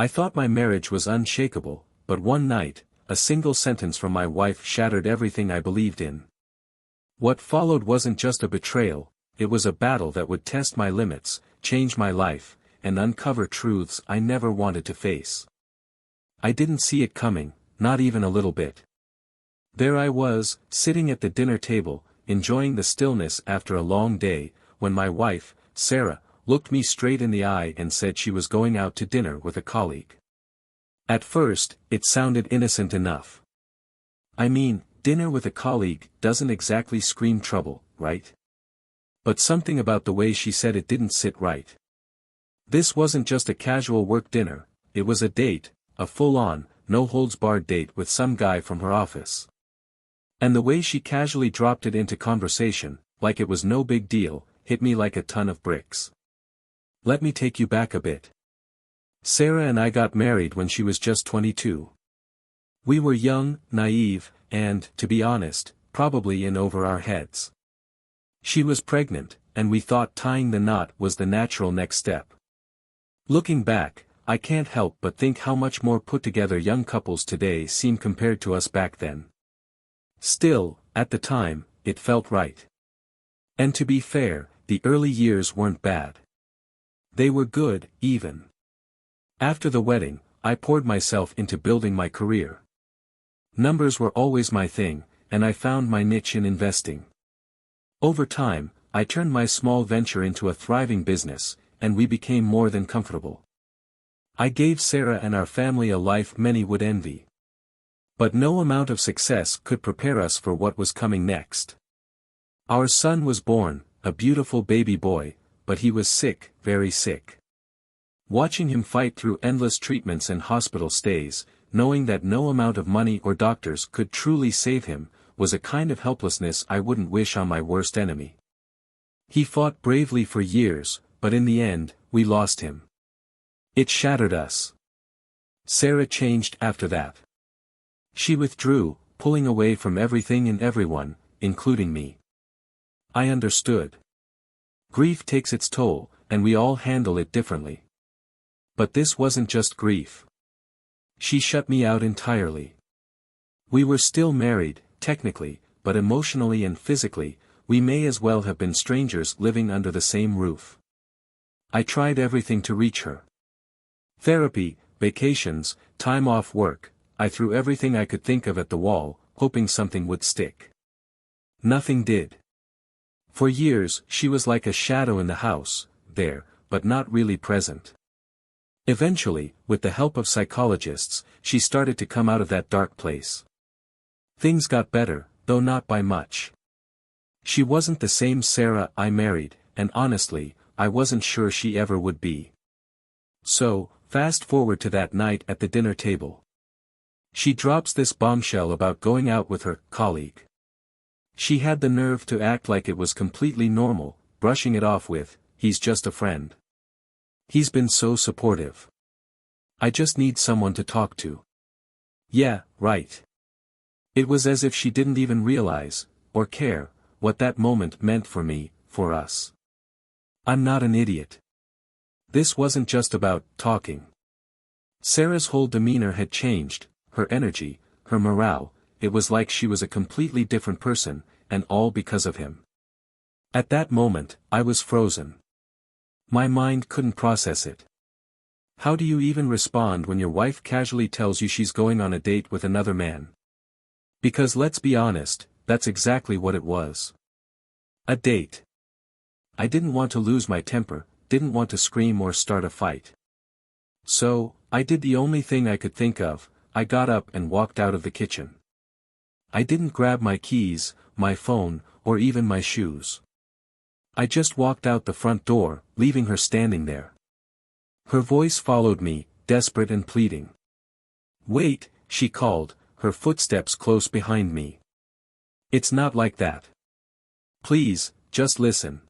I thought my marriage was unshakable, but one night, a single sentence from my wife shattered everything I believed in. What followed wasn't just a betrayal, it was a battle that would test my limits, change my life, and uncover truths I never wanted to face. I didn't see it coming, not even a little bit. There I was, sitting at the dinner table, enjoying the stillness after a long day, when my wife, Sarah, looked me straight in the eye and said she was going out to dinner with a colleague. At first, it sounded innocent enough. I mean, dinner with a colleague doesn't exactly scream trouble, right? But something about the way she said it didn't sit right. This wasn't just a casual work dinner, it was a date, a full-on, no-holds-barred date with some guy from her office. And the way she casually dropped it into conversation, like it was no big deal, hit me like a ton of bricks. Let me take you back a bit. Sarah and I got married when she was just 22. We were young, naive, and, to be honest, probably in over our heads. She was pregnant, and we thought tying the knot was the natural next step. Looking back, I can't help but think how much more put-together young couples today seem compared to us back then. Still, at the time, it felt right. And to be fair, the early years weren't bad. They were good, even. After the wedding, I poured myself into building my career. Numbers were always my thing, and I found my niche in investing. Over time, I turned my small venture into a thriving business, and we became more than comfortable. I gave Sarah and our family a life many would envy. But no amount of success could prepare us for what was coming next. Our son was born, a beautiful baby boy, but he was sick, very sick. Watching him fight through endless treatments and hospital stays, knowing that no amount of money or doctors could truly save him, was a kind of helplessness I wouldn't wish on my worst enemy. He fought bravely for years, but in the end, we lost him. It shattered us. Sarah changed after that. She withdrew, pulling away from everything and everyone, including me. I understood. Grief takes its toll, and we all handle it differently. But this wasn't just grief. She shut me out entirely. We were still married, technically, but emotionally and physically, we may as well have been strangers living under the same roof. I tried everything to reach her. Therapy, vacations, time off work, I threw everything I could think of at the wall, hoping something would stick. Nothing did. For years, she was like a shadow in the house, there, but not really present. Eventually, with the help of psychologists, she started to come out of that dark place. Things got better, though not by much. She wasn't the same Sarah I married, and honestly, I wasn't sure she ever would be. So, fast forward to that night at the dinner table. She drops this bombshell about going out with her colleague. She had the nerve to act like it was completely normal, brushing it off with, "He's just a friend. He's been so supportive. I just need someone to talk to." Yeah, right. It was as if she didn't even realize, or care, what that moment meant for me, for us. I'm not an idiot. This wasn't just about talking. Sarah's whole demeanor had changed, her energy, her morale. It was like she was a completely different person, and all because of him. At that moment, I was frozen. My mind couldn't process it. How do you even respond when your wife casually tells you she's going on a date with another man? Because let's be honest, that's exactly what it was. A date. I didn't want to lose my temper, didn't want to scream or start a fight. So, I did the only thing I could think of, I got up and walked out of the kitchen. I didn't grab my keys, my phone, or even my shoes. I just walked out the front door, leaving her standing there. Her voice followed me, desperate and pleading. "Wait," she called, her footsteps close behind me. "It's not like that. Please, just listen."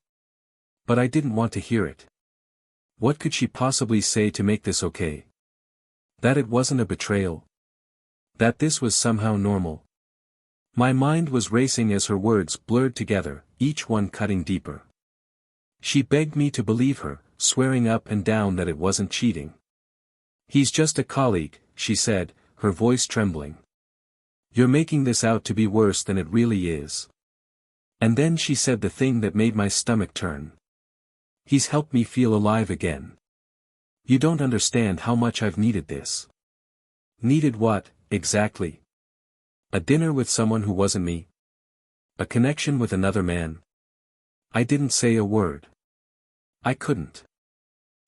But I didn't want to hear it. What could she possibly say to make this okay? That it wasn't a betrayal? That this was somehow normal? My mind was racing as her words blurred together, each one cutting deeper. She begged me to believe her, swearing up and down that it wasn't cheating. "He's just a colleague," she said, her voice trembling. "You're making this out to be worse than it really is." And then she said the thing that made my stomach turn. "He's helped me feel alive again. You don't understand how much I've needed this." Needed what, exactly? A dinner with someone who wasn't me? A connection with another man? I didn't say a word. I couldn't.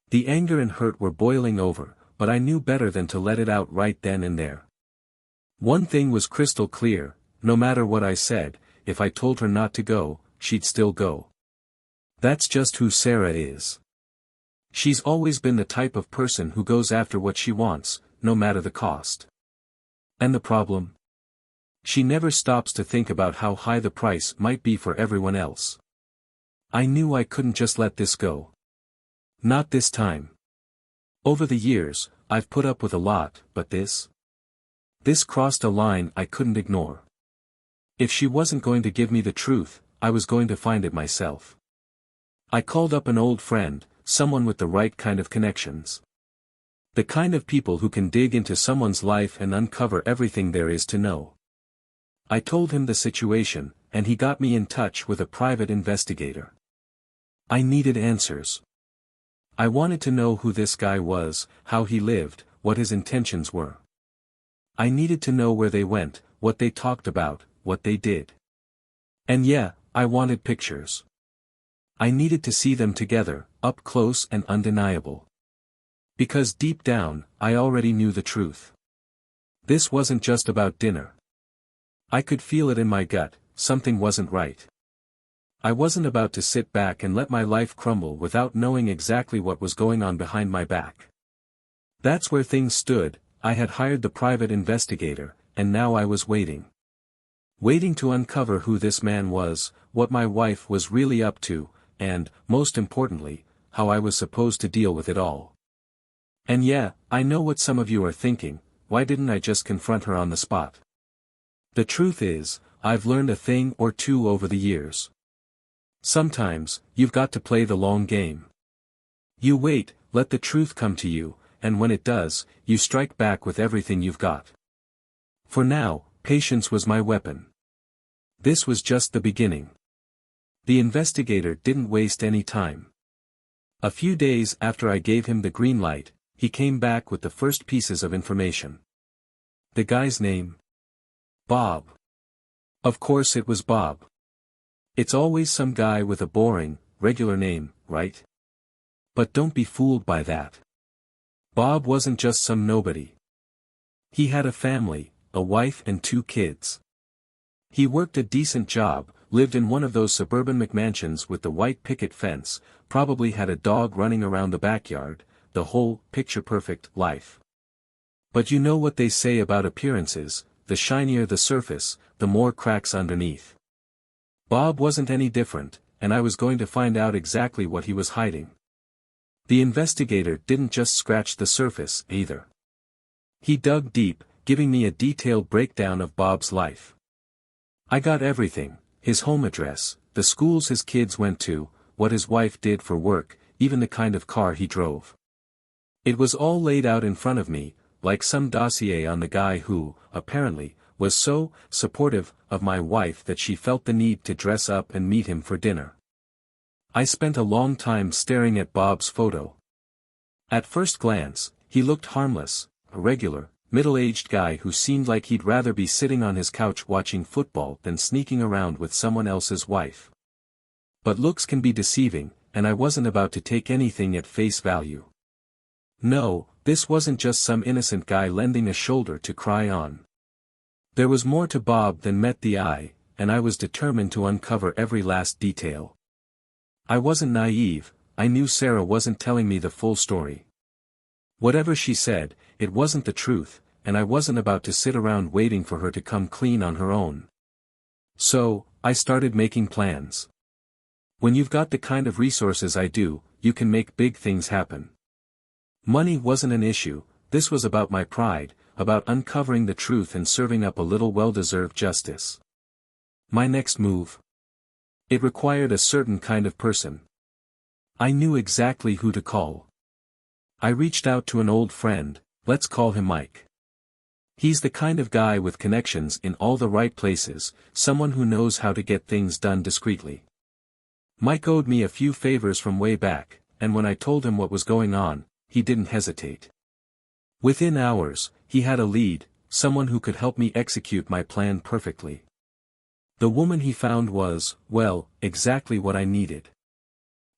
The anger and hurt were boiling over, but I knew better than to let it out right then and there. One thing was crystal clear: no matter what I said, if I told her not to go, she'd still go. That's just who Sarah is. She's always been the type of person who goes after what she wants, no matter the cost. And the problem? She never stops to think about how high the price might be for everyone else. I knew I couldn't just let this go. Not this time. Over the years, I've put up with a lot, but this crossed a line I couldn't ignore. If she wasn't going to give me the truth, I was going to find it myself. I called up an old friend, someone with the right kind of connections. The kind of people who can dig into someone's life and uncover everything there is to know. I told him the situation, and he got me in touch with a private investigator. I needed answers. I wanted to know who this guy was, how he lived, what his intentions were. I needed to know where they went, what they talked about, what they did. And yeah, I wanted pictures. I needed to see them together, up close and undeniable. Because deep down, I already knew the truth. This wasn't just about dinner. I could feel it in my gut: something wasn't right. I wasn't about to sit back and let my life crumble without knowing exactly what was going on behind my back. That's where things stood. I had hired the private investigator, and now I was waiting. Waiting to uncover who this man was, what my wife was really up to, and, most importantly, how I was supposed to deal with it all. And yeah, I know what some of you are thinking: why didn't I just confront her on the spot? The truth is, I've learned a thing or two over the years. Sometimes, you've got to play the long game. You wait, let the truth come to you, and when it does, you strike back with everything you've got. For now, patience was my weapon. This was just the beginning. The investigator didn't waste any time. A few days after I gave him the green light, he came back with the first pieces of information. The guy's name? Bob. Of course it was Bob. It's always some guy with a boring, regular name, right? But don't be fooled by that. Bob wasn't just some nobody. He had a family, a wife and 2 kids. He worked a decent job, lived in one of those suburban McMansions with the white picket fence, probably had a dog running around the backyard, the whole picture-perfect life. But you know what they say about appearances: the shinier the surface, the more cracks underneath. Bob wasn't any different, and I was going to find out exactly what he was hiding. The investigator didn't just scratch the surface, either. He dug deep, giving me a detailed breakdown of Bob's life. I got everything: his home address, the schools his kids went to, what his wife did for work, even the kind of car he drove. It was all laid out in front of me, like some dossier on the guy who, apparently, was so supportive of my wife that she felt the need to dress up and meet him for dinner. I spent a long time staring at Bob's photo. At first glance, he looked harmless, a regular, middle-aged guy who seemed like he'd rather be sitting on his couch watching football than sneaking around with someone else's wife. But looks can be deceiving, and I wasn't about to take anything at face value. No, this wasn't just some innocent guy lending a shoulder to cry on. There was more to Bob than met the eye, and I was determined to uncover every last detail. I wasn't naive. I knew Sarah wasn't telling me the full story. Whatever she said, it wasn't the truth, and I wasn't about to sit around waiting for her to come clean on her own. So, I started making plans. When you've got the kind of resources I do, you can make big things happen. Money wasn't an issue. This was about my pride, about uncovering the truth and serving up a little well-deserved justice. My next move? It required a certain kind of person. I knew exactly who to call. I reached out to an old friend, let's call him Mike. He's the kind of guy with connections in all the right places, someone who knows how to get things done discreetly. Mike owed me a few favors from way back, and when I told him what was going on, he didn't hesitate. Within hours, he had a lead, someone who could help me execute my plan perfectly. The woman he found was, well, exactly what I needed.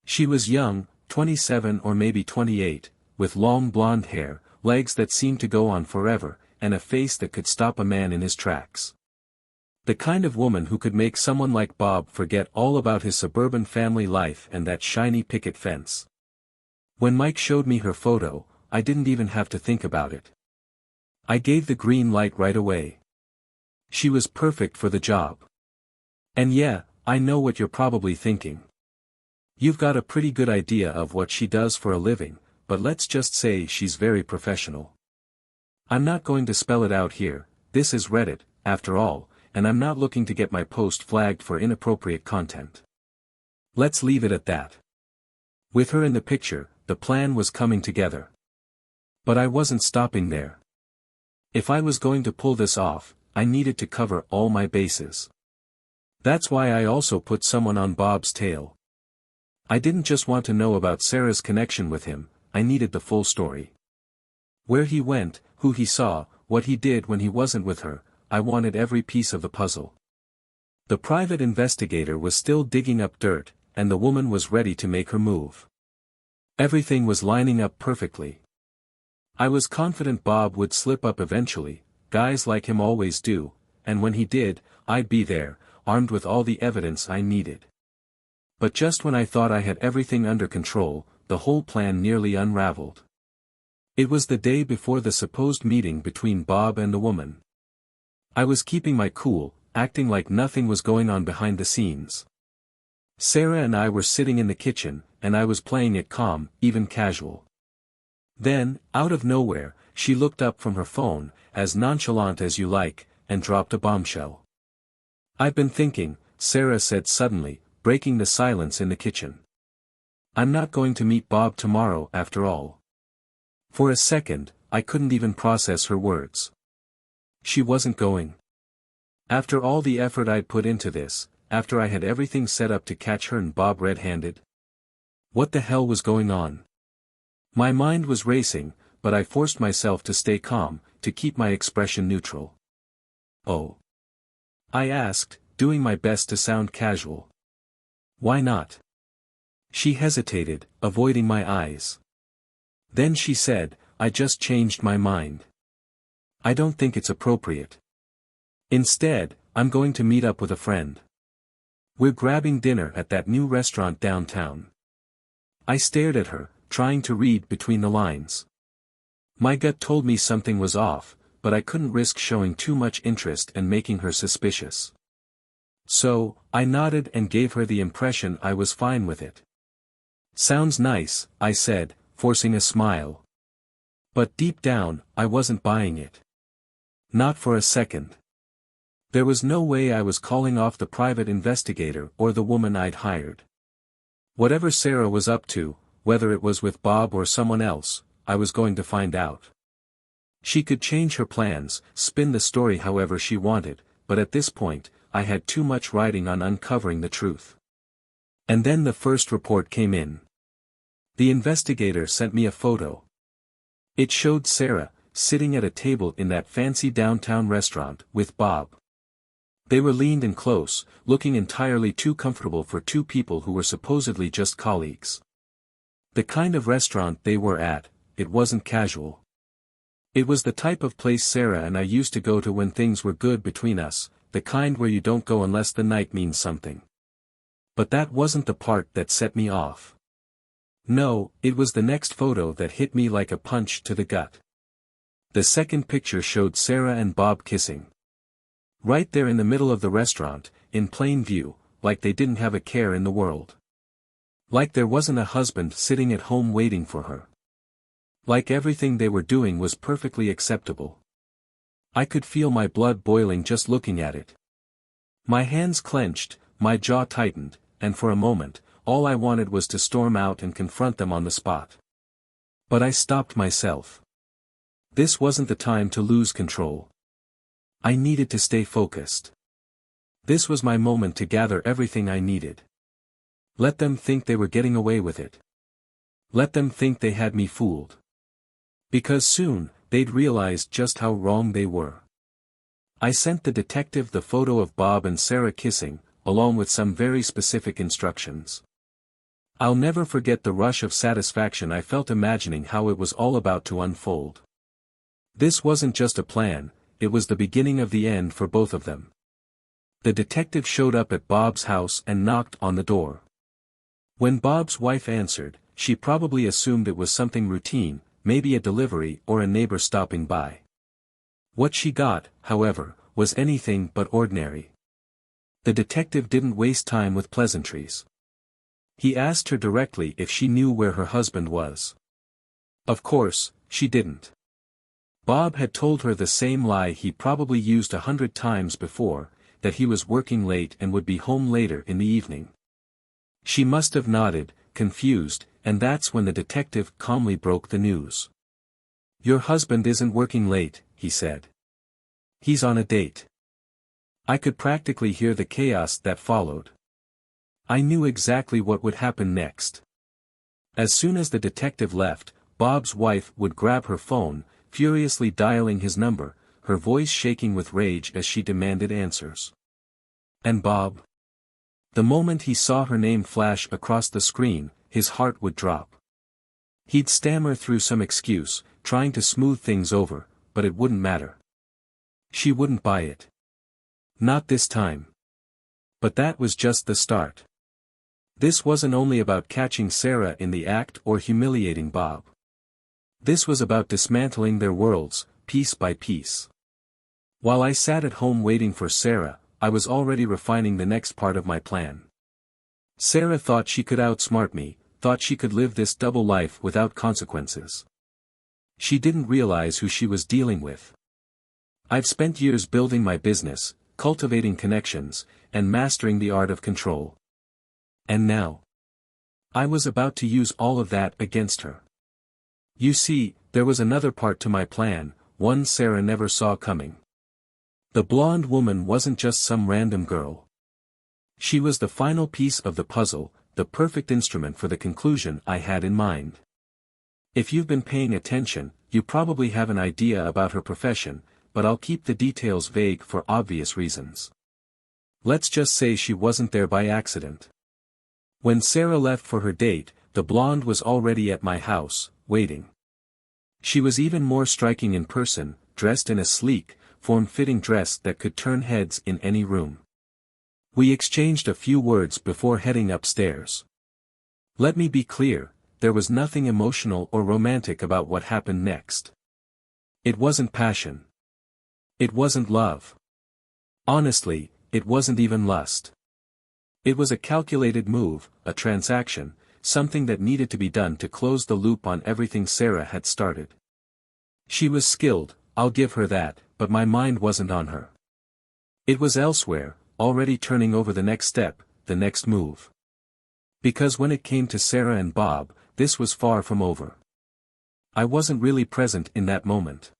She was young, 27 or maybe 28, with long blonde hair, legs that seemed to go on forever, and a face that could stop a man in his tracks. The kind of woman who could make someone like Bob forget all about his suburban family life and that shiny picket fence. When Mike showed me her photo, I didn't even have to think about it. I gave the green light right away. She was perfect for the job. And yeah, I know what you're probably thinking. You've got a pretty good idea of what she does for a living, but let's just say she's very professional. I'm not going to spell it out here, this is Reddit, after all, and I'm not looking to get my post flagged for inappropriate content. Let's leave it at that. With her in the picture, the plan was coming together. But I wasn't stopping there. If I was going to pull this off, I needed to cover all my bases. That's why I also put someone on Bob's tail. I didn't just want to know about Sarah's connection with him, I needed the full story. Where he went, who he saw, what he did when he wasn't with her, I wanted every piece of the puzzle. The private investigator was still digging up dirt, and the woman was ready to make her move. Everything was lining up perfectly. I was confident Bob would slip up eventually, guys like him always do, and when he did, I'd be there, armed with all the evidence I needed. But just when I thought I had everything under control, the whole plan nearly unraveled. It was the day before the supposed meeting between Bob and the woman. I was keeping my cool, acting like nothing was going on behind the scenes. Sarah and I were sitting in the kitchen, and I was playing it calm, even casual. Then, out of nowhere, she looked up from her phone, as nonchalant as you like, and dropped a bombshell. "I've been thinking," Sarah said suddenly, breaking the silence in the kitchen. "I'm not going to meet Bob tomorrow after all." For a second, I couldn't even process her words. She wasn't going. After all the effort I'd put into this, after I had everything set up to catch her and Bob red-handed. What the hell was going on? My mind was racing, but I forced myself to stay calm, to keep my expression neutral. "Oh?" I asked, doing my best to sound casual. "Why not?" She hesitated, avoiding my eyes. Then she said, "I just changed my mind. I don't think it's appropriate. Instead, I'm going to meet up with a friend. We're grabbing dinner at that new restaurant downtown." I stared at her, trying to read between the lines. My gut told me something was off, but I couldn't risk showing too much interest and making her suspicious. So, I nodded and gave her the impression I was fine with it. "Sounds nice," I said, forcing a smile. But deep down, I wasn't buying it. Not for a second. There was no way I was calling off the private investigator or the woman I'd hired. Whatever Sarah was up to, whether it was with Bob or someone else, I was going to find out. She could change her plans, spin the story however she wanted, but at this point, I had too much riding on uncovering the truth. And then the first report came in. The investigator sent me a photo. It showed Sarah, sitting at a table in that fancy downtown restaurant, with Bob. They were leaned in close, looking entirely too comfortable for two people who were supposedly just colleagues. The kind of restaurant they were at, it wasn't casual. It was the type of place Sarah and I used to go to when things were good between us, the kind where you don't go unless the night means something. But that wasn't the part that set me off. No, it was the next photo that hit me like a punch to the gut. The second picture showed Sarah and Bob kissing. Right there in the middle of the restaurant, in plain view, like they didn't have a care in the world. Like there wasn't a husband sitting at home waiting for her. Like everything they were doing was perfectly acceptable. I could feel my blood boiling just looking at it. My hands clenched, my jaw tightened, and for a moment, all I wanted was to storm out and confront them on the spot. But I stopped myself. This wasn't the time to lose control. I needed to stay focused. This was my moment to gather everything I needed. Let them think they were getting away with it. Let them think they had me fooled. Because soon, they'd realize just how wrong they were. I sent the detective the photo of Bob and Sarah kissing, along with some very specific instructions. I'll never forget the rush of satisfaction I felt imagining how it was all about to unfold. This wasn't just a plan, it was the beginning of the end for both of them. The detective showed up at Bob's house and knocked on the door. When Bob's wife answered, she probably assumed it was something routine, maybe a delivery or a neighbor stopping by. What she got, however, was anything but ordinary. The detective didn't waste time with pleasantries. He asked her directly if she knew where her husband was. Of course, she didn't. Bob had told her the same lie he probably used 100 times before, that he was working late and would be home later in the evening. She must have nodded, confused, and that's when the detective calmly broke the news. "Your husband isn't working late," he said. "He's on a date." I could practically hear the chaos that followed. I knew exactly what would happen next. As soon as the detective left, Bob's wife would grab her phone, furiously dialing his number, her voice shaking with rage as she demanded answers. And Bob? The moment he saw her name flash across the screen, his heart would drop. He'd stammer through some excuse, trying to smooth things over, but it wouldn't matter. She wouldn't buy it. Not this time. But that was just the start. This wasn't only about catching Sarah in the act or humiliating Bob. This was about dismantling their worlds, piece by piece. While I sat at home waiting for Sarah, I was already refining the next part of my plan. Sarah thought she could outsmart me, thought she could live this double life without consequences. She didn't realize who she was dealing with. I've spent years building my business, cultivating connections, and mastering the art of control. And now, I was about to use all of that against her. You see, there was another part to my plan, one Sarah never saw coming. The blonde woman wasn't just some random girl. She was the final piece of the puzzle, the perfect instrument for the conclusion I had in mind. If you've been paying attention, you probably have an idea about her profession, but I'll keep the details vague for obvious reasons. Let's just say she wasn't there by accident. When Sarah left for her date, the blonde was already at my house, waiting. She was even more striking in person, dressed in a sleek, form-fitting dress that could turn heads in any room. We exchanged a few words before heading upstairs. Let me be clear, there was nothing emotional or romantic about what happened next. It wasn't passion. It wasn't love. Honestly, it wasn't even lust. It was a calculated move, a transaction, something that needed to be done to close the loop on everything Sarah had started. She was skilled, I'll give her that, but my mind wasn't on her. It was elsewhere, already turning over the next step, the next move. Because when it came to Sarah and Bob, this was far from over. I wasn't really present in that moment.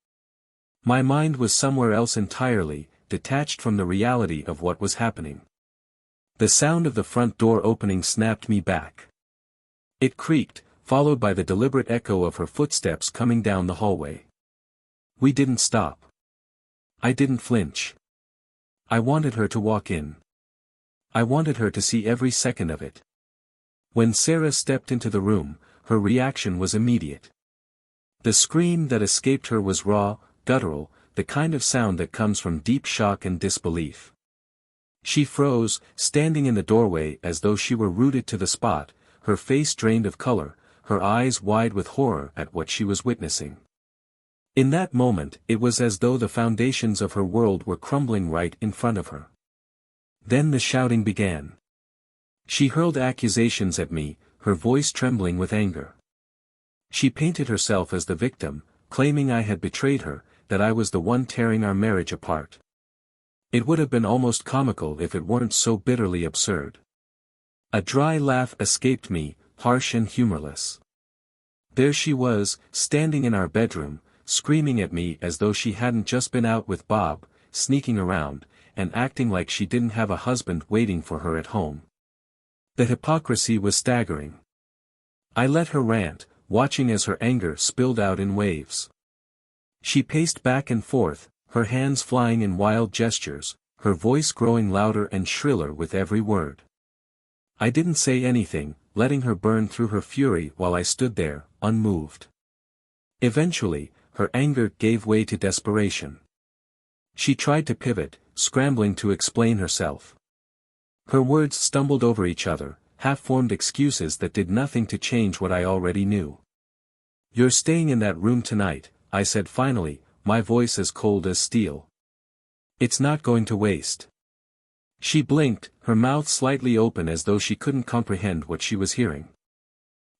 My mind was somewhere else entirely, detached from the reality of what was happening. The sound of the front door opening snapped me back. It creaked, followed by the deliberate echo of her footsteps coming down the hallway. We didn't stop. I didn't flinch. I wanted her to walk in. I wanted her to see every second of it. When Sarah stepped into the room, her reaction was immediate. The scream that escaped her was raw, guttural, the kind of sound that comes from deep shock and disbelief. She froze, standing in the doorway as though she were rooted to the spot, her face drained of color, her eyes wide with horror at what she was witnessing. In that moment, it was as though the foundations of her world were crumbling right in front of her. Then the shouting began. She hurled accusations at me, her voice trembling with anger. She painted herself as the victim, claiming I had betrayed her, that I was the one tearing our marriage apart. It would have been almost comical if it weren't so bitterly absurd. A dry laugh escaped me, harsh and humorless. There she was, standing in our bedroom, screaming at me as though she hadn't just been out with Bob, sneaking around, and acting like she didn't have a husband waiting for her at home. The hypocrisy was staggering. I let her rant, watching as her anger spilled out in waves. She paced back and forth, her hands flying in wild gestures, her voice growing louder and shriller with every word. I didn't say anything, letting her burn through her fury while I stood there, unmoved. Eventually, her anger gave way to desperation. She tried to pivot, scrambling to explain herself. Her words stumbled over each other, half-formed excuses that did nothing to change what I already knew. "You're staying in that room tonight," I said finally, my voice as cold as steel. "It's not going to waste." She blinked, her mouth slightly open as though she couldn't comprehend what she was hearing.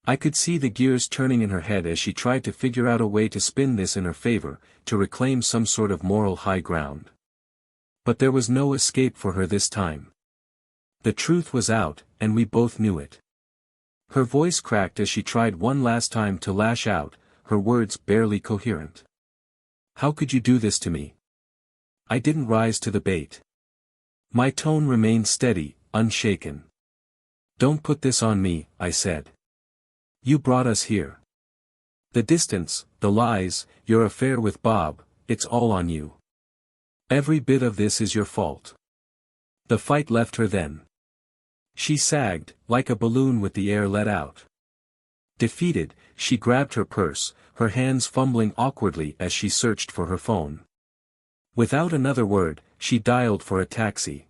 I could see the gears turning in her head as she tried to figure out a way to spin this in her favor, to reclaim some sort of moral high ground. But there was no escape for her this time. The truth was out, and we both knew it. Her voice cracked as she tried one last time to lash out, her words barely coherent. "How could you do this to me?" I didn't rise to the bait. My tone remained steady, unshaken. "Don't put this on me," I said. "You brought us here. The distance, the lies, your affair with Bob, it's all on you. Every bit of this is your fault." The fight left her then. She sagged, like a balloon with the air let out. Defeated, she grabbed her purse, her hands fumbling awkwardly as she searched for her phone. Without another word, she dialed for a taxi.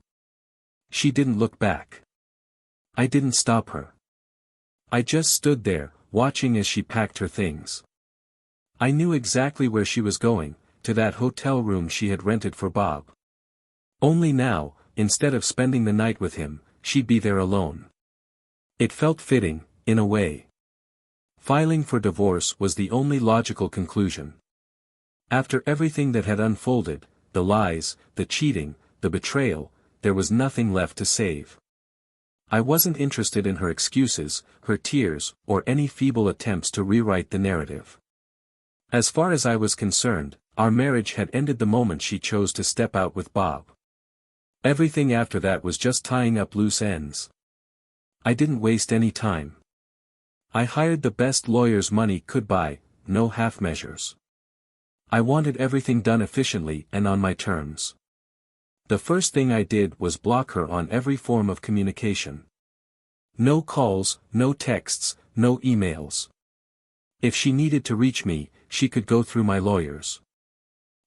She didn't look back. I didn't stop her. I just stood there, watching as she packed her things. I knew exactly where she was going, to that hotel room she had rented for Bob. Only now, instead of spending the night with him, she'd be there alone. It felt fitting, in a way. Filing for divorce was the only logical conclusion. After everything that had unfolded, the lies, the cheating, the betrayal, there was nothing left to save. I wasn't interested in her excuses, her tears, or any feeble attempts to rewrite the narrative. As far as I was concerned, our marriage had ended the moment she chose to step out with Bob. Everything after that was just tying up loose ends. I didn't waste any time. I hired the best lawyers money could buy, no half measures. I wanted everything done efficiently and on my terms. The first thing I did was block her on every form of communication. No calls, no texts, no emails. If she needed to reach me, she could go through my lawyers.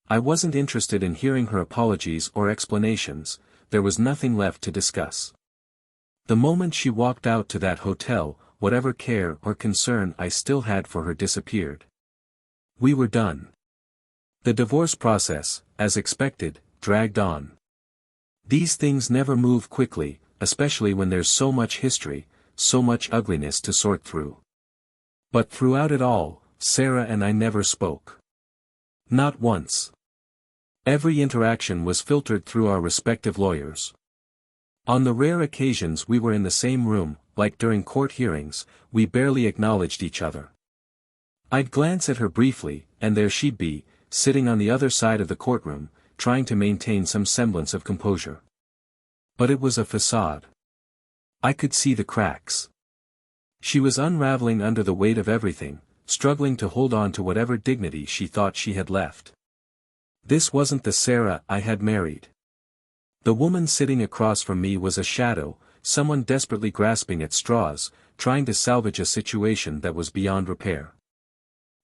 I wasn't interested in hearing her apologies or explanations, there was nothing left to discuss. The moment she walked out to that hotel, whatever care or concern I still had for her disappeared. We were done. The divorce process, as expected, dragged on. These things never move quickly, especially when there's so much history, so much ugliness to sort through. But throughout it all, Sarah and I never spoke. Not once. Every interaction was filtered through our respective lawyers. On the rare occasions we were in the same room, like during court hearings, we barely acknowledged each other. I'd glance at her briefly, and there she'd be, sitting on the other side of the courtroom, trying to maintain some semblance of composure. But it was a facade. I could see the cracks. She was unraveling under the weight of everything, struggling to hold on to whatever dignity she thought she had left. This wasn't the Sarah I had married. The woman sitting across from me was a shadow, someone desperately grasping at straws, trying to salvage a situation that was beyond repair.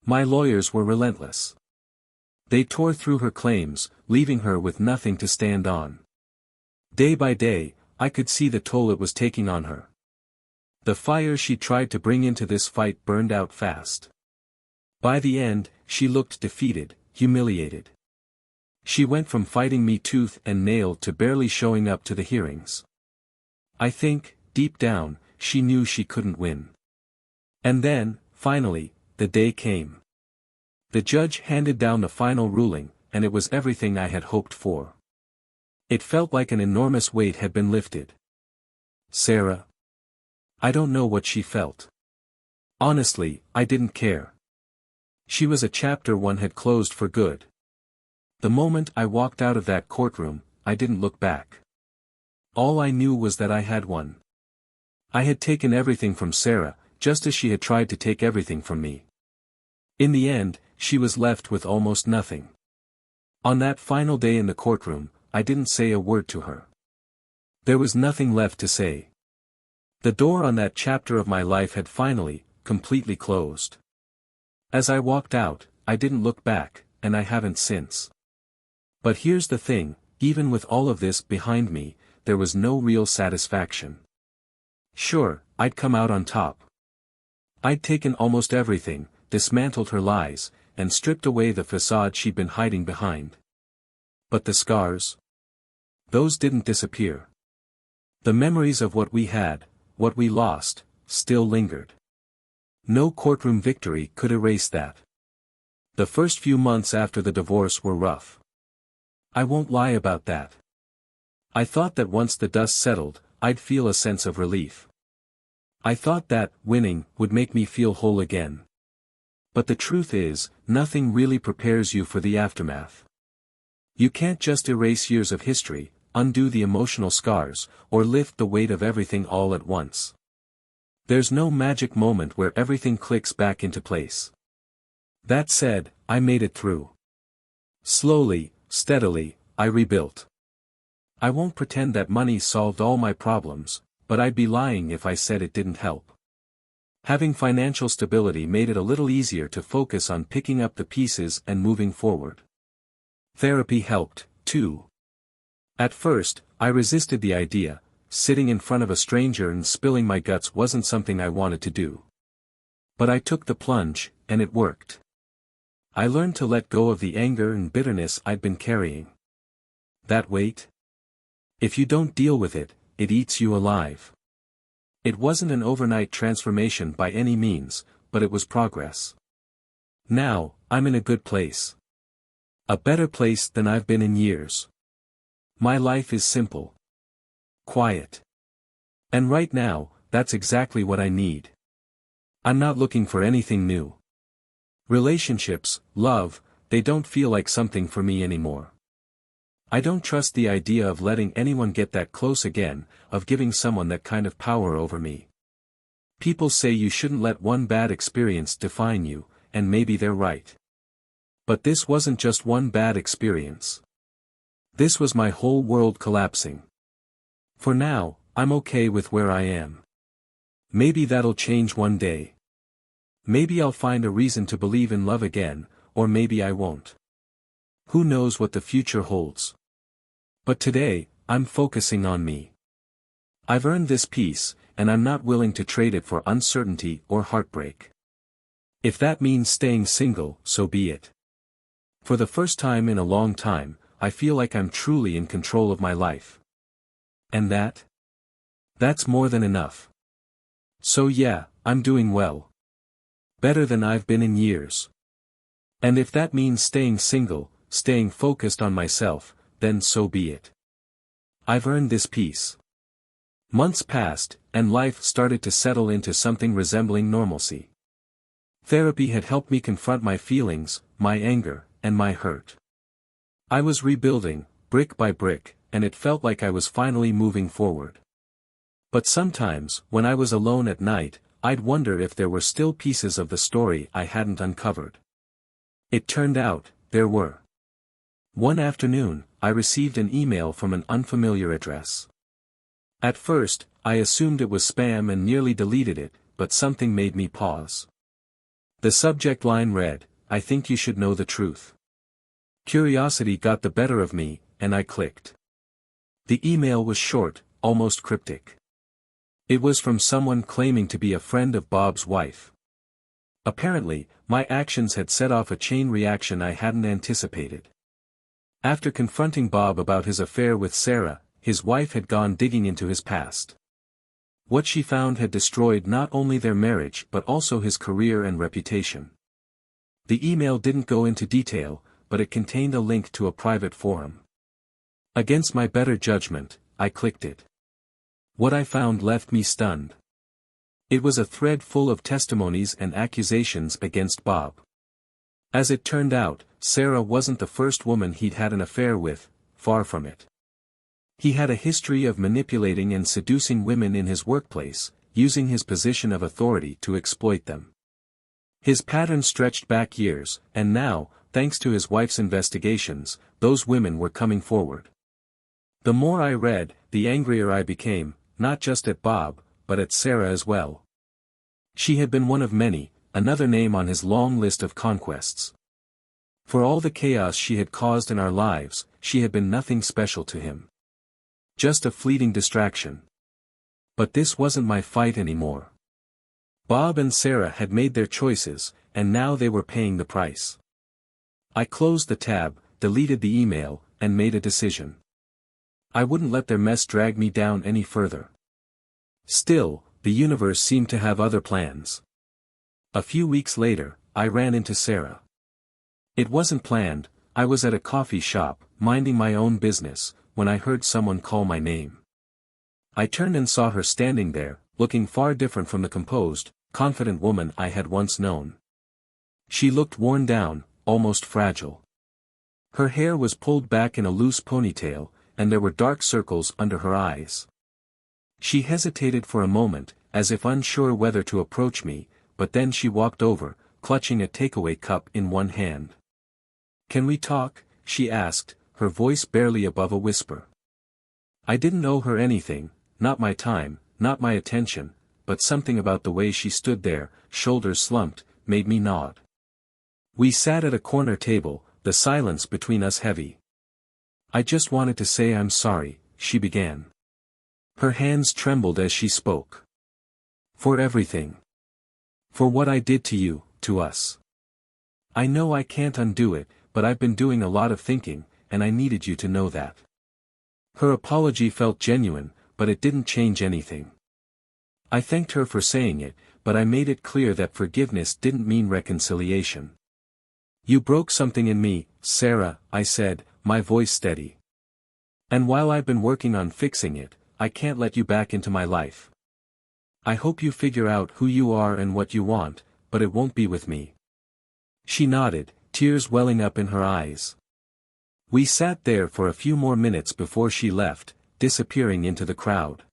My lawyers were relentless. They tore through her claims, leaving her with nothing to stand on. Day by day, I could see the toll it was taking on her. The fire she tried to bring into this fight burned out fast. By the end, she looked defeated, humiliated. She went from fighting me tooth and nail to barely showing up to the hearings. I think, deep down, she knew she couldn't win. And then, finally, the day came. The judge handed down the final ruling, and it was everything I had hoped for. It felt like an enormous weight had been lifted. Sarah. I don't know what she felt. Honestly, I didn't care. She was a chapter one had closed for good. The moment I walked out of that courtroom, I didn't look back. All I knew was that I had won. I had taken everything from Sarah, just as she had tried to take everything from me. In the end, she was left with almost nothing. On that final day in the courtroom, I didn't say a word to her. There was nothing left to say. The door on that chapter of my life had finally, completely closed. As I walked out, I didn't look back, and I haven't since. But here's the thing, even with all of this behind me, there was no real satisfaction. Sure, I'd come out on top. I'd taken almost everything, dismantled her lies, and stripped away the facade she'd been hiding behind. But the scars? Those didn't disappear. The memories of what we had, what we lost, still lingered. No courtroom victory could erase that. The first few months after the divorce were rough. I won't lie about that. I thought that once the dust settled, I'd feel a sense of relief. I thought that, winning, would make me feel whole again. But the truth is, nothing really prepares you for the aftermath. You can't just erase years of history, undo the emotional scars, or lift the weight of everything all at once. There's no magic moment where everything clicks back into place. That said, I made it through. Slowly, steadily, I rebuilt. I won't pretend that money solved all my problems, but I'd be lying if I said it didn't help. Having financial stability made it a little easier to focus on picking up the pieces and moving forward. Therapy helped, too. At first, I resisted the idea. Sitting in front of a stranger and spilling my guts wasn't something I wanted to do. But I took the plunge, and it worked. I learned to let go of the anger and bitterness I'd been carrying. That weight? If you don't deal with it, it eats you alive. It wasn't an overnight transformation by any means, but it was progress. Now, I'm in a good place. A better place than I've been in years. My life is simple. Quiet. And right now, that's exactly what I need. I'm not looking for anything new. Relationships, love, they don't feel like something for me anymore. I don't trust the idea of letting anyone get that close again, of giving someone that kind of power over me. People say you shouldn't let one bad experience define you, and maybe they're right. But this wasn't just one bad experience. This was my whole world collapsing. For now, I'm okay with where I am. Maybe that'll change one day. Maybe I'll find a reason to believe in love again, or maybe I won't. Who knows what the future holds? But today, I'm focusing on me. I've earned this peace, and I'm not willing to trade it for uncertainty or heartbreak. If that means staying single, so be it. For the first time in a long time, I feel like I'm truly in control of my life. And that's more than enough. So yeah, I'm doing well. Better than I've been in years. And if that means staying single, staying focused on myself, then so be it. I've earned this peace. Months passed, and life started to settle into something resembling normalcy. Therapy had helped me confront my feelings, my anger, and my hurt. I was rebuilding, brick by brick, and it felt like I was finally moving forward. But sometimes, when I was alone at night, I'd wonder if there were still pieces of the story I hadn't uncovered. It turned out, there were. One afternoon, I received an email from an unfamiliar address. At first, I assumed it was spam and nearly deleted it, but something made me pause. The subject line read, "I think you should know the truth." Curiosity got the better of me, and I clicked. The email was short, almost cryptic. It was from someone claiming to be a friend of Bob's wife. Apparently, my actions had set off a chain reaction I hadn't anticipated. After confronting Bob about his affair with Sarah, his wife had gone digging into his past. What she found had destroyed not only their marriage but also his career and reputation. The email didn't go into detail, but it contained a link to a private forum. Against my better judgment, I clicked it. What I found left me stunned. It was a thread full of testimonies and accusations against Bob. As it turned out, Sarah wasn't the first woman he'd had an affair with, far from it. He had a history of manipulating and seducing women in his workplace, using his position of authority to exploit them. His pattern stretched back years, and now, thanks to his wife's investigations, those women were coming forward. The more I read, the angrier I became, not just at Bob, but at Sarah as well. She had been one of many, another name on his long list of conquests. For all the chaos she had caused in our lives, she had been nothing special to him. Just a fleeting distraction. But this wasn't my fight anymore. Bob and Sarah had made their choices, and now they were paying the price. I closed the tab, deleted the email, and made a decision. I wouldn't let their mess drag me down any further. Still, the universe seemed to have other plans. A few weeks later, I ran into Sarah. It wasn't planned. I was at a coffee shop, minding my own business, when I heard someone call my name. I turned and saw her standing there, looking far different from the composed, confident woman I had once known. She looked worn down, almost fragile. Her hair was pulled back in a loose ponytail, and there were dark circles under her eyes. She hesitated for a moment, as if unsure whether to approach me, but then she walked over, clutching a takeaway cup in one hand. "Can we talk?" she asked, her voice barely above a whisper. I didn't owe her anything, not my time, not my attention, but something about the way she stood there, shoulders slumped, made me nod. We sat at a corner table, the silence between us heavy. "I just wanted to say I'm sorry," she began. Her hands trembled as she spoke. "For everything. For what I did to you, to us. I know I can't undo it, but I've been doing a lot of thinking, and I needed you to know that." Her apology felt genuine, but it didn't change anything. I thanked her for saying it, but I made it clear that forgiveness didn't mean reconciliation. "You broke something in me, Sarah," I said, my voice steady. "And while I've been working on fixing it, I can't let you back into my life. I hope you figure out who you are and what you want, but it won't be with me." She nodded, tears welling up in her eyes. We sat there for a few more minutes before she left, disappearing into the crowd.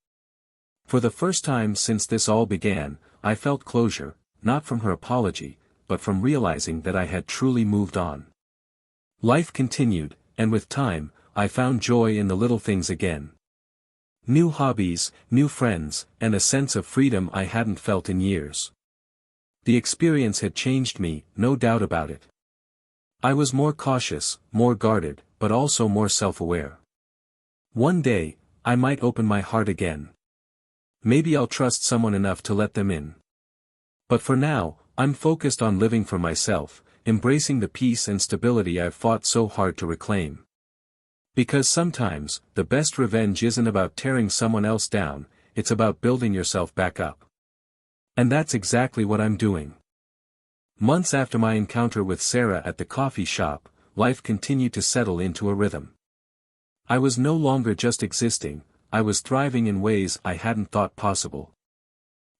For the first time since this all began, I felt closure, not from her apology, but from realizing that I had truly moved on. Life continued, and with time, I found joy in the little things again. New hobbies, new friends, and a sense of freedom I hadn't felt in years. The experience had changed me, no doubt about it. I was more cautious, more guarded, but also more self-aware. One day, I might open my heart again. Maybe I'll trust someone enough to let them in. But for now, I'm focused on living for myself, embracing the peace and stability I've fought so hard to reclaim. Because sometimes, the best revenge isn't about tearing someone else down, it's about building yourself back up. And that's exactly what I'm doing. Months after my encounter with Sarah at the coffee shop, life continued to settle into a rhythm. I was no longer just existing, I was thriving in ways I hadn't thought possible.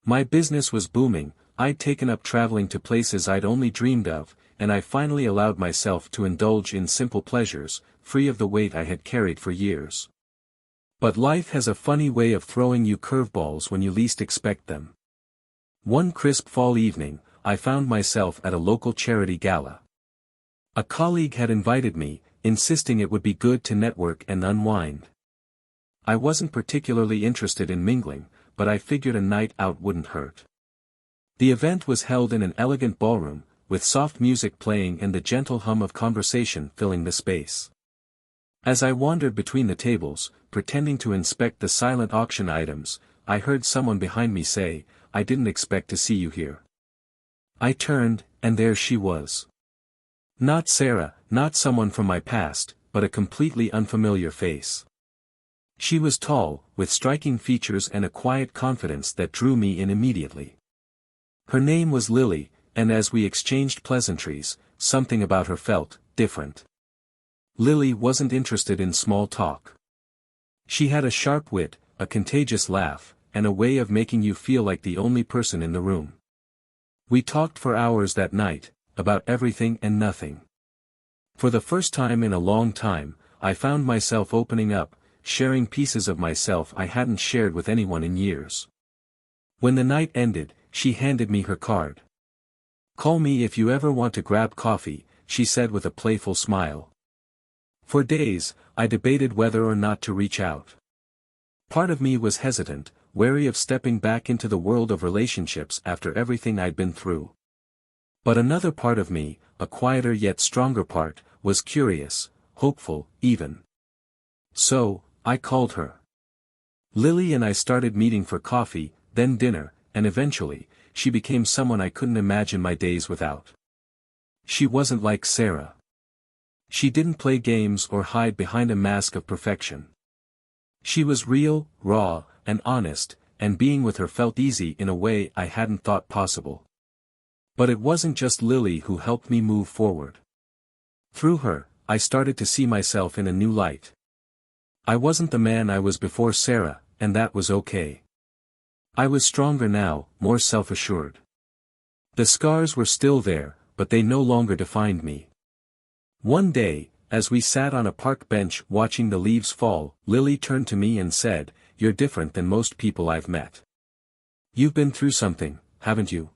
My business was booming, I'd taken up traveling to places I'd only dreamed of, and I finally allowed myself to indulge in simple pleasures, free of the weight I had carried for years. But life has a funny way of throwing you curveballs when you least expect them. One crisp fall evening, I found myself at a local charity gala. A colleague had invited me, insisting it would be good to network and unwind. I wasn't particularly interested in mingling, but I figured a night out wouldn't hurt. The event was held in an elegant ballroom, with soft music playing and the gentle hum of conversation filling the space. As I wandered between the tables, pretending to inspect the silent auction items, I heard someone behind me say, "I didn't expect to see you here." I turned, and there she was. Not Sarah, not someone from my past, but a completely unfamiliar face. She was tall, with striking features and a quiet confidence that drew me in immediately. Her name was Lily, and as we exchanged pleasantries, something about her felt different. Lily wasn't interested in small talk. She had a sharp wit, a contagious laugh, and a way of making you feel like the only person in the room. We talked for hours that night, about everything and nothing. For the first time in a long time, I found myself opening up, sharing pieces of myself I hadn't shared with anyone in years. When the night ended, she handed me her card. "Call me if you ever want to grab coffee," she said with a playful smile. For days, I debated whether or not to reach out. Part of me was hesitant, wary of stepping back into the world of relationships after everything I'd been through. But another part of me, a quieter yet stronger part, was curious, hopeful, even. So, I called her. Lily and I started meeting for coffee, then dinner, and eventually, she became someone I couldn't imagine my days without. She wasn't like Sarah. She didn't play games or hide behind a mask of perfection. She was real, raw, and honest, and being with her felt easy in a way I hadn't thought possible. But it wasn't just Lily who helped me move forward. Through her, I started to see myself in a new light. I wasn't the man I was before Sarah, and that was okay. I was stronger now, more self-assured. The scars were still there, but they no longer defined me. One day, as we sat on a park bench watching the leaves fall, Lily turned to me and said, "You're different than most people I've met. You've been through something, haven't you?"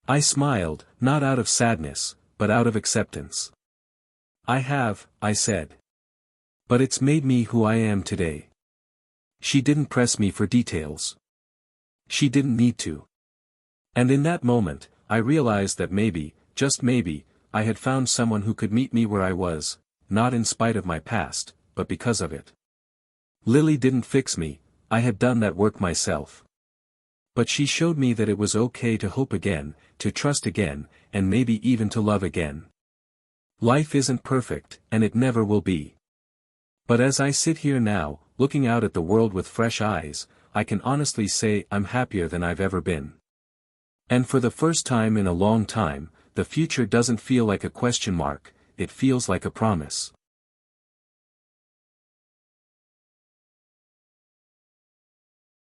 I smiled, not out of sadness, but out of acceptance. "I have," I said. "But it's made me who I am today." She didn't press me for details. She didn't need to. And in that moment, I realized that maybe, just maybe, I had found someone who could meet me where I was, not in spite of my past, but because of it. Lily didn't fix me, I had done that work myself. But she showed me that it was okay to hope again, to trust again, and maybe even to love again. Life isn't perfect, and it never will be. But as I sit here now, looking out at the world with fresh eyes, I can honestly say I'm happier than I've ever been. And for the first time in a long time, the future doesn't feel like a question mark, it feels like a promise.